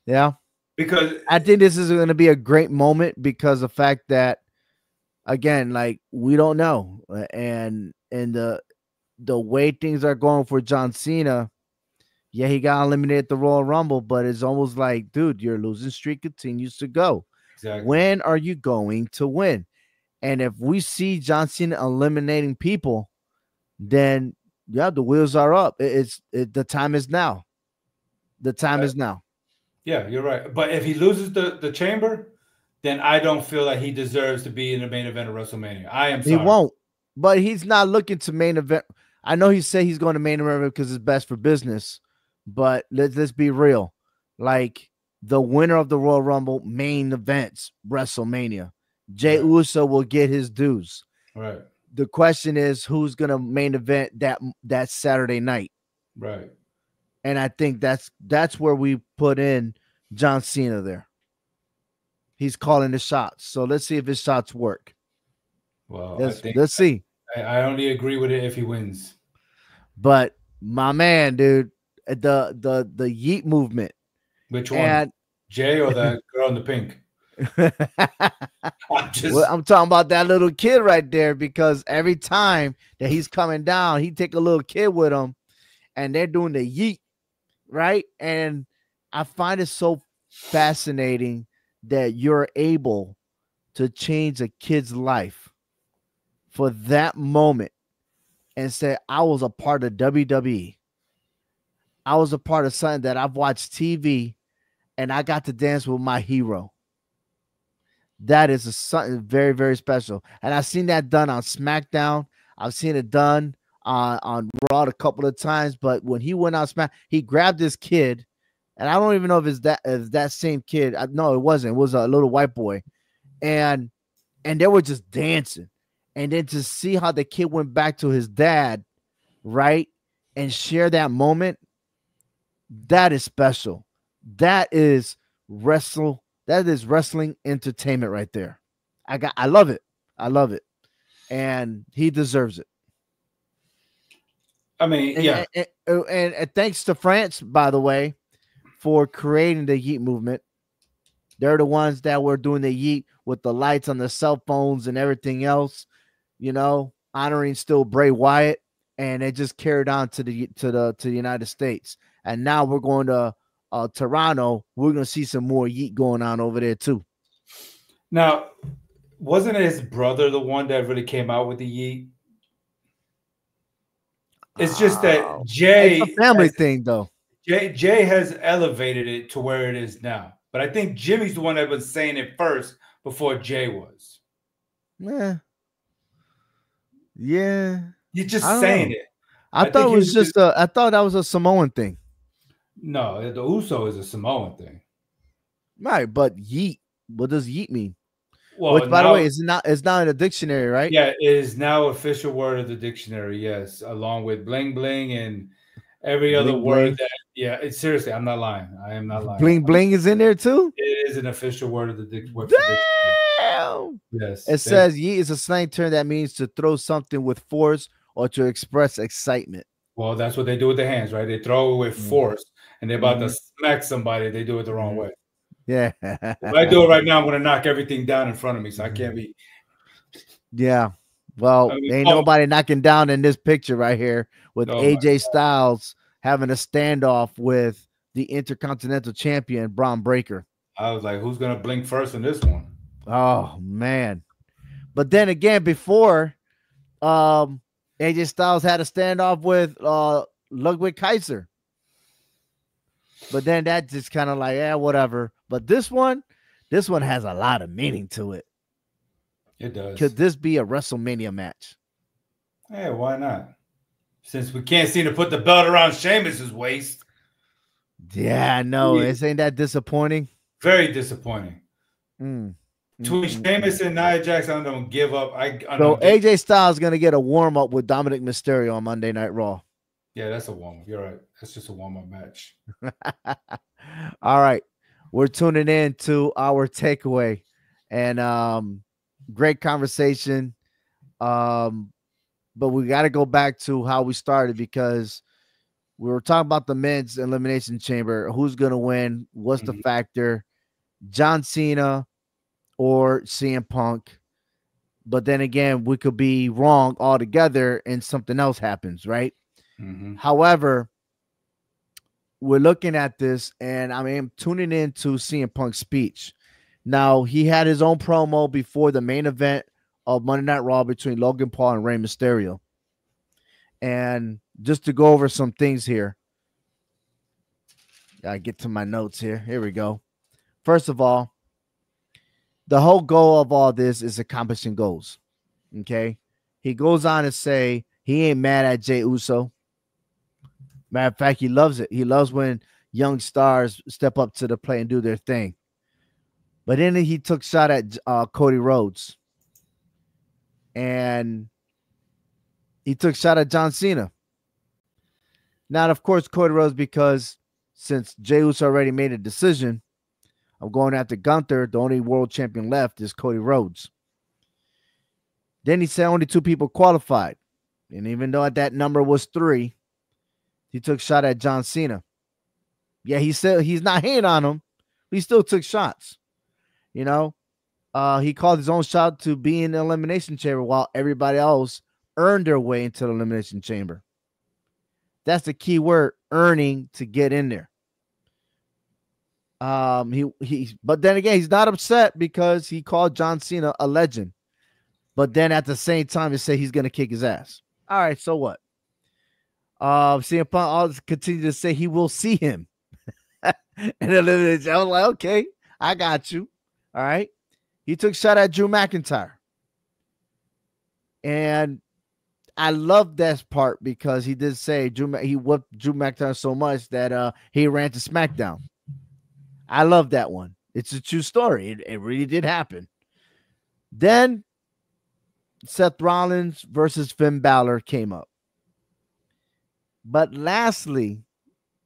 Yeah, because I think this is going to be a great moment because the fact that, again, like we don't know, and the way things are going for John Cena. Yeah, he got eliminated at the Royal Rumble, but it's almost like, dude, your losing streak continues to go. Exactly. When are you going to win? And if we see John Cena eliminating people, then yeah, the wheels are up. The time is now. The time is now. Yeah, you're right. But if he loses the chamber, then I don't feel like he deserves to be in the main event of WrestleMania. I am sorry. He won't. But he's not looking to main event. I know he said he's going to main event because it's best for business. But let's be real. Like the winner of the Royal Rumble main events, WrestleMania. Jey Uso will get his dues. Right. The question is who's going to main event that Saturday night. Right. And I think that's where we put in John Cena there. He's calling the shots. So let's see if his shots work. Well, let's see. I only agree with it if he wins. But My man, dude. The Yeet movement. Which one? And Jay or that girl in the pink? I'm well, just I'm talking about that little kid right there because every time that he's coming down, he take a little kid with him and they're doing the yeet, right? And I find it so fascinating that you're able to change a kid's life for that moment and say, I was a part of WWE. I was a part of something that I've watched TV and I got to dance with my hero. That is something very, very special. And I've seen that done on SmackDown. I've seen it done on Raw a couple of times. But when he went on Smack, he grabbed this kid, and I don't even know if that same kid. No, it wasn't. It was a little white boy, and they were just dancing. And then to see how the kid went back to his dad, right, and share that moment, that is special. That is wrestle. That is wrestling entertainment right there. I love it. I love it. And he deserves it. I mean, yeah. And thanks to France, by the way, for creating the Yeet movement. They're the ones that were doing the Yeet with the lights on the cell phones and everything else, honoring still Bray Wyatt, and it just carried on to the United States. And now we're going to Toronto. We're going to see some more Yeet going on over there too. Now, wasn't his brother the one that really came out with the Yeet? It's just that Jay, it's a family thing, though. Jay has elevated it to where it is now. But I think Jimmy's the one that was saying it first before Jay was. Yeah. Yeah. You're just saying it. I thought it was just I thought that was a Samoan thing. No, the Uso is a Samoan thing. Right, but Yeet, what does Yeet mean? Well, which, by the way, it's not in the dictionary, right? Yeah, it is now official word of the dictionary. Yes, along with bling bling and every other Bling, word bling. that. Yeah, it's seriously. I'm not lying. I am not lying. Bling bling is in there too. It is an official word of the dictionary. Damn. Yes. It says Yeet is a slang term that means to throw something with force or to express excitement. Well, that's what they do with their hands, right? They throw it with force, and they're about to smack somebody. They do it the wrong way. Yeah. If I do it right now, I'm going to knock everything down in front of me, so I can't be. Yeah. Well, ain't nobody knocking down in this picture right here with AJ Styles having a standoff with the Intercontinental Champion, Braun Breaker. I was like, who's going to blink first in this one? Oh, man. But then again, before AJ Styles had a standoff with Ludwig Kaiser. But then that just kind of like, whatever. But this one has a lot of meaning to it. It does. Could this be a WrestleMania match? Hey, why not? Since we can't seem to put the belt around Sheamus's waist. Yeah, I know. It ain't that disappointing. Very disappointing. Between Sheamus and Nia Jax, I don't give up. So AJ Styles is going to get a warm-up with Dominic Mysterio on Monday Night Raw. Yeah, that's a warm-up. You're right. That's just a warm-up match. All right. We're tuning in to our takeaway. And great conversation. But we got to go back to how we started because we were talking about the men's elimination chamber. Who's going to win? What's the factor? John Cena or CM Punk. But then again, we could be wrong altogether and something else happens, right? However, we're looking at this and I'm tuning into CM Punk's speech. Now, he had his own promo before the main event of Monday Night Raw between Logan Paul and Rey Mysterio. And just to go over some things here. Gotta get to my notes here. Here we go. First of all, the whole goal of all this is accomplishing goals. Okay. He goes on to say he ain't mad at Jey Uso. Matter of fact, he loves it. He loves when young stars step up to the plate and do their thing. But then he took shot at Cody Rhodes. And he took shot at John Cena. Now, of course, Cody Rhodes, because since Jey Uso already made a decision, I'm going after Gunther. The only world champion left is Cody Rhodes. Then he said only 2 people qualified. And even though that number was 3, He took shot at John Cena. Yeah, he said he's not hating on him. But he still took shots. You know, he called his own shot to be in the elimination chamber while everybody else earned their way into the elimination chamber. That's the key word, earning to get in there. But then again, he's not upset because he called John Cena a legend. But then at the same time, he said he's gonna kick his ass. All right, so what? CM Punk always continue to say he will see him. And then I was like, okay, I got you. All right. He took a shot at Drew McIntyre. And I love that part because he did say he whipped Drew McIntyre so much that he ran to SmackDown. I love that one. It's a true story. It really did happen. Then Seth Rollins versus Finn Balor came up. But lastly,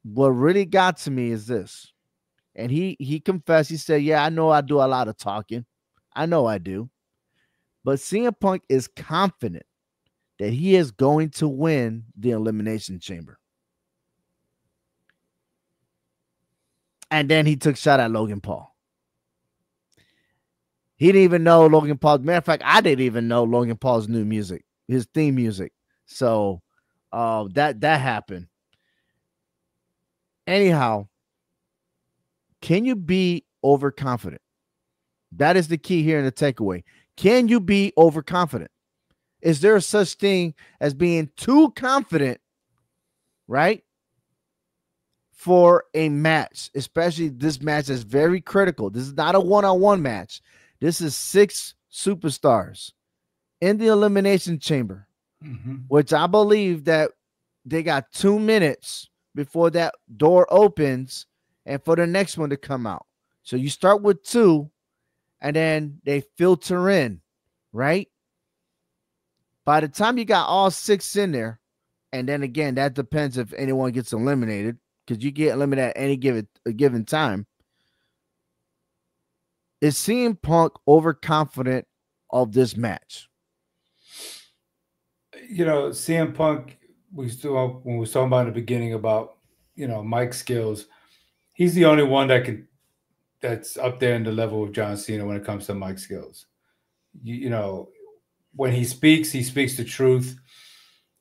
what really got to me is this. And he confessed. He said, yeah, I know I do a lot of talking. I know I do. But CM Punk is confident that he is going to win the Elimination Chamber. And then he took a shot at Logan Paul. He didn't even know Logan Paul. Matter of fact, I didn't even know Logan Paul's new music, his theme music. So that happened. Anyhow, can you be overconfident? That is the key here in the takeaway. Can you be overconfident? Is there such thing as being too confident, right? For a match, especially this match is very critical. This is not a one-on-one match. This is 6 superstars in the Elimination Chamber, which I believe that they got 2 minutes before that door opens and for the next one to come out. So you start with 2 and then they filter in, right? By the time you got all 6 in there, and then again, that depends if anyone gets eliminated, because you get eliminated at any given time. Is CM Punk overconfident of this match? You know, CM Punk, when we were talking about in the beginning about, Mike's skills, he's the only one that's up there in the level of John Cena when it comes to Mike's skills. When he speaks the truth.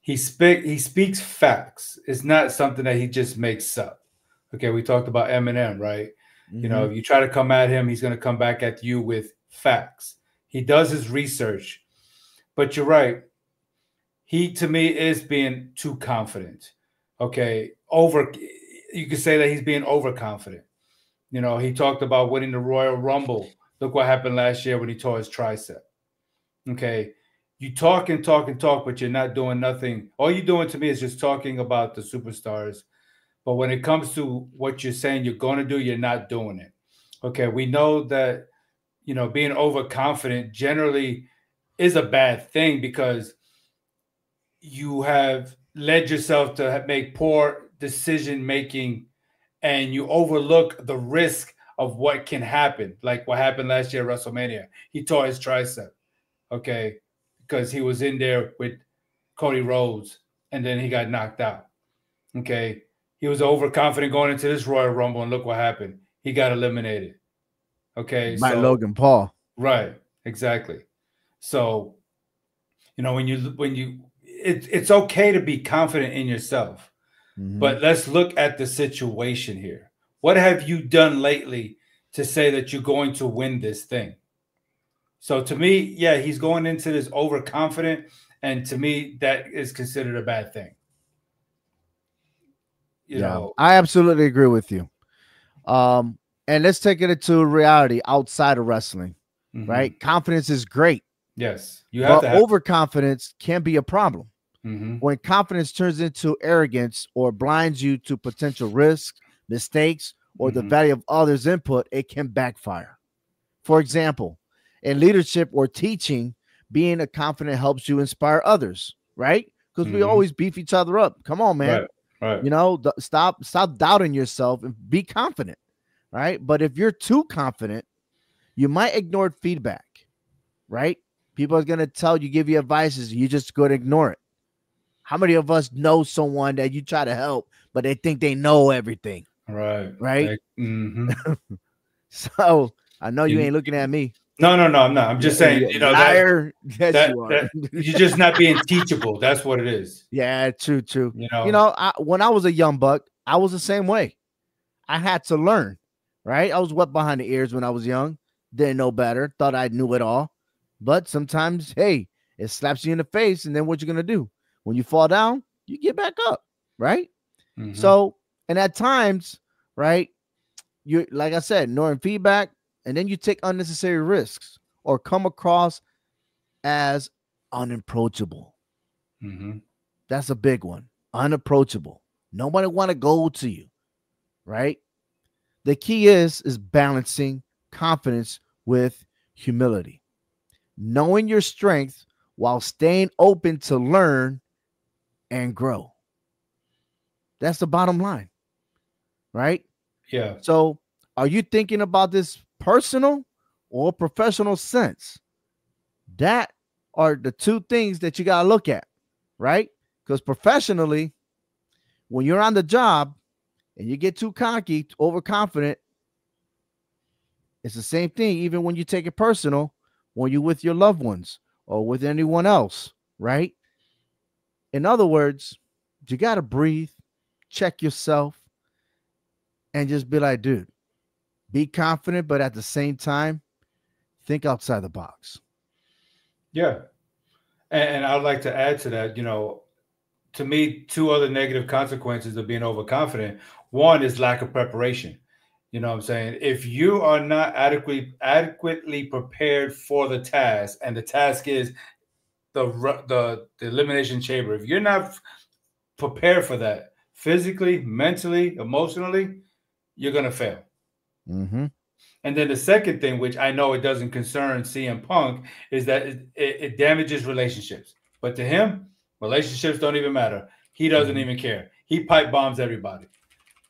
He speaks facts. It's not something that he just makes up. Okay, we talked about Eminem, right? Mm-hmm. If you try to come at him, he's going to come back at you with facts. He does his research. But you're right. He, to me, is being too confident. Okay, you could say that he's being overconfident. He talked about winning the Royal Rumble. Look what happened last year when he tore his tricep. Okay, you talk and talk and talk, but you're not doing nothing. All you're doing to me is just talking about the superstars. But when it comes to what you're saying you're going to do, you're not doing it. Okay, we know that, being overconfident generally is a bad thing because you have led yourself to make poor decision making and you overlook the risk of what can happen. Like what happened last year at WrestleMania. He tore his tricep, okay, because he was in there with Cody Rhodes and then he got knocked out. Okay, he was overconfident going into this Royal Rumble and look what happened. He got eliminated. Okay, by Logan Paul. Right, exactly. So, it's okay to be confident in yourself, but let's look at the situation here. What have you done lately to say that you're going to win this thing? So to me, yeah, he's going into this overconfident, and to me, that is considered a bad thing. You know, I absolutely agree with you. And let's take it into reality outside of wrestling, right? Confidence is great. Yes, you have but overconfidence can be a problem. When confidence turns into arrogance or blinds you to potential risks, mistakes, or the value of others' input, it can backfire. For example, in leadership or teaching, being a confident helps you inspire others, right? Because we always beef each other up. Come on, man. Right. Stop doubting yourself and be confident, right? But if you're too confident, you might ignore feedback, right? People are going to give you advice, you just go to ignore it. How many of us know someone that you try to help, but they think they know everything, Right. right? Mm-hmm. So I know you ain't looking at me. No, no, no, I'm not. I'm Yeah, just saying, that liar. Yes, that you are. that you're just not being teachable. That's what it is. Yeah, true, true. You know. When I was a young buck, I was the same way. I had to learn, right? I was wet behind the ears when I was young. Didn't know better. Thought I knew it all. But sometimes, hey, it slaps you in the face, and then what you gonna do? When you fall down, you get back up, right? Mm-hmm. So, and at times, right, you like I said, ignoring feedback, and then you take unnecessary risks or come across as unapproachable. Mm-hmm. That's a big one. Unapproachable. Nobody want to go to you, right? The key is balancing confidence with humility. Knowing your strength while staying open to learn and grow. That's the bottom line, right? Yeah. So, are you thinking about this personal or professional sense? That are the two things that you got to look at, right? Because professionally, when you're on the job and you get too cocky, overconfident, it's the same thing even when you take it personal, when you're with your loved ones or with anyone else, right? In other words, you got to breathe, check yourself, and just be like, dude, be confident, but at the same time, think outside the box. Yeah. And I'd like to add to that, to me, two other negative consequences of being overconfident. One is lack of preparation. You know what I'm saying? If you are not adequately prepared for the task, and the task is the elimination chamber, if you're not prepared for that physically, mentally, emotionally, you're gonna fail. Mm-hmm. And then the second thing, which I know it doesn't concern CM Punk, is that it damages relationships. But to him, relationships don't even matter. He doesn't Mm-hmm. even care. He pipe bombs everybody.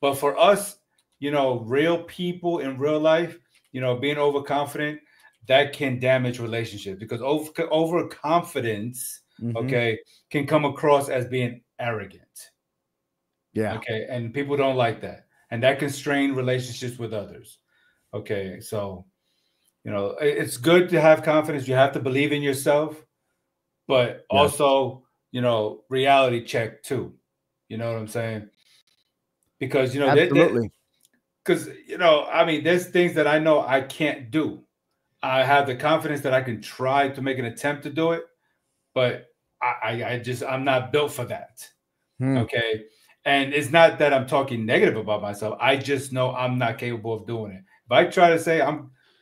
But for us, real people in real life, being overconfident, that can damage relationships because overconfidence, Mm-hmm. okay, can come across as being arrogant. Yeah, Okay. And people don't like that. And that can strain relationships with others. Okay. So, it's good to have confidence. You have to believe in yourself, but yes, also, reality check too. You know what I'm saying? Because, absolutely. because I mean, there's things that I know I can't do. I have the confidence that I can try to make an attempt to do it, but I'm not built for that. Hmm. Okay. And it's not that I'm talking negative about myself. I just know I'm not capable of doing it. If I try to say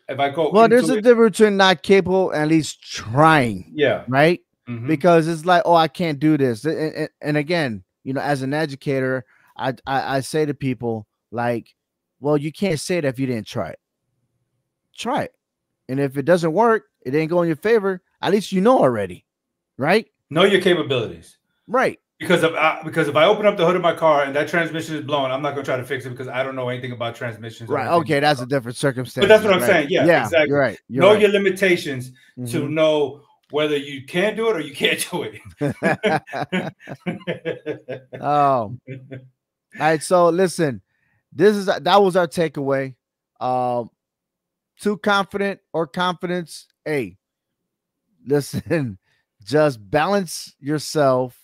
if I go Well, there's into a it, difference between not capable and at least trying, yeah. right? Mm-hmm. Because it's like, oh, I can't do this. And again, as an educator, I say to people like, well, you can't say that if you didn't try it. Try it, and if it doesn't work, it ain't go in your favor. At least you know already, right? Know your capabilities. Right. Because if I open up the hood of my car and that transmission is blown, I'm not going to try to fix it because I don't know anything about transmissions or Right. anything. Okay, that's a different But that's circumstances. what I'm Right. saying. Yeah, Yeah, you're exactly. right. You're Know right. your limitations to Mm-hmm. know whether you can do it or you can't do it. Oh, all right. So listen, that was our takeaway. Um, Too confident or confidence. Hey, listen, just balance yourself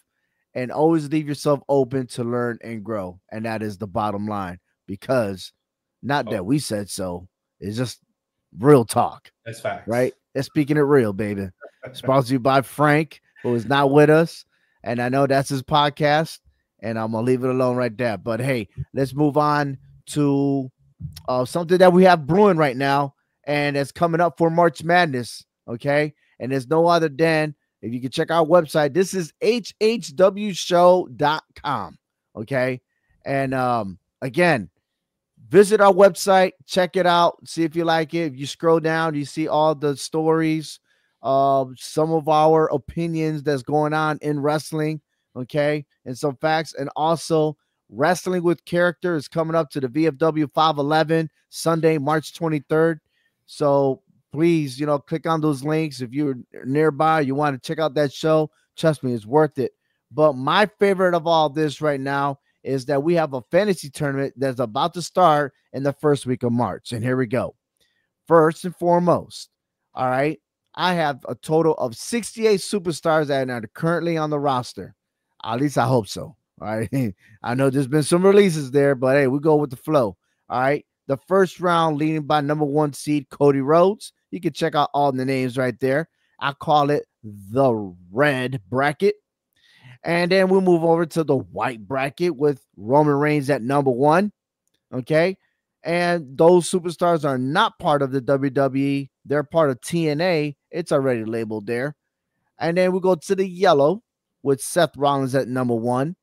and always leave yourself open to learn and grow. And that is the bottom line because not Oh, that we said so, it's just real talk, that's facts. right? It's speaking it real, baby. Sponsored by Frank, who is not with us. And I know that's his podcast. And I'm going to leave it alone right there. But hey, let's move on to something that we have brewing right now, and it's coming up for March Madness. Okay, and there's no other than if you can check our website. This is HHWShow.com. Okay, and again, visit our website, check it out, see if you like it. If you scroll down, you see all the stories, some of our opinions that's going on in wrestling. Okay, and some facts, and also Wrestling with Character is coming up to the VFW 511 Sunday, March 23rd. So please, click on those links. If you're nearby, you want to check out that show, trust me, it's worth it. But my favorite of all this right now is that we have a fantasy tournament that's about to start in the first week of March. And here we go. First and foremost, all right, I have a total of 68 superstars that are currently on the roster. At least I hope so. All right. I know there's been some releases there, but hey, we go with the flow. All right. The first round leading by number 1 seed Cody Rhodes. You can check out all the names right there. I call it the red bracket. And then we'll move over to the white bracket with Roman Reigns at number 1. Okay. And those superstars are not part of the WWE. They're part of TNA. It's already labeled there. And then we go to the yellow with Seth Rollins at number 1.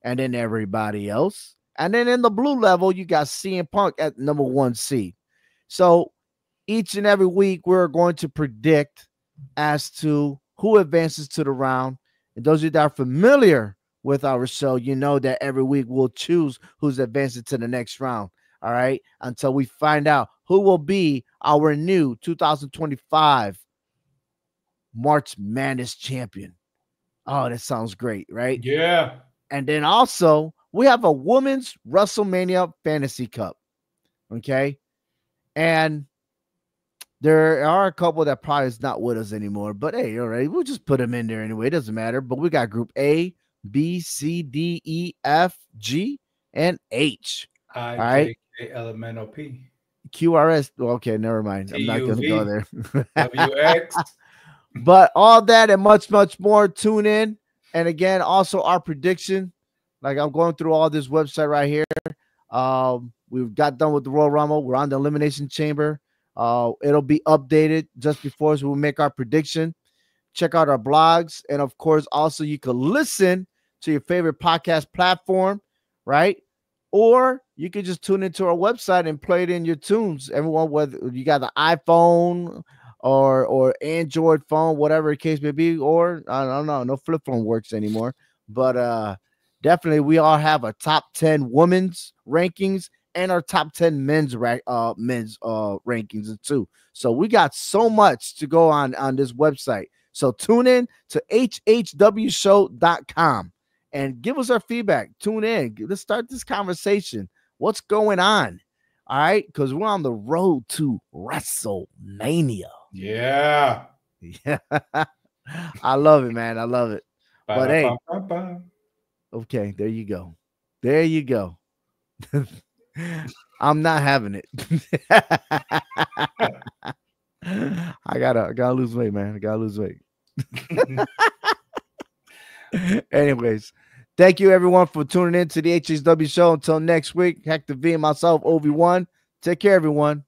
And then everybody else. And then in the blue level, you got CM Punk at number 1 seed. So each and every week, we're going to predict as to who advances to the round. And those of you that are familiar with our show, you know that every week we'll choose who's advancing to the next round. All right. Until we find out who will be our new 2025 March Madness champion. Oh, that sounds great, right? Yeah. And then also, we have a women's WrestleMania Fantasy Cup. Okay. And there are a couple that probably is not with us anymore. But hey, all right, we'll just put them in there anyway. It doesn't matter. But we got group A, B, C, D, E, F, G, and H. I, all right. J, K, L, M, N, O, P. QRS. Okay, never mind. I'm not going to go there. WX. But all that and much, much more. Tune in. And again, also our prediction. Like I'm going through all this website right here. We've got done with the Royal Rumble. We're on the Elimination Chamber. It'll be updated just before, so we'll make our prediction. Check out our blogs. And of course, also you can listen to your favorite podcast platform, right? Or you can just tune into our website and play it in your tunes. Everyone, whether you got the iPhone or Android phone, whatever the case may be, or I don't know, no flip phone works anymore. But definitely we all have a top 10 women's rankings and our top 10 men's rankings too. So we got so much to go on this website. So tune in to HHWShow.com and give us our feedback. Tune in. Let's start this conversation. What's going on? All right, because we're on the road to WrestleMania. Yeah. Yeah. I love it, man. I love it. But hey, okay, there you go. There you go. I'm not having it. I gotta lose weight, man. I gotta lose weight. Anyways, thank you everyone for tuning in to the HHW show. Until next week, Hector V and myself, Obi-Wan. Take care, everyone.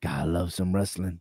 God love some wrestling.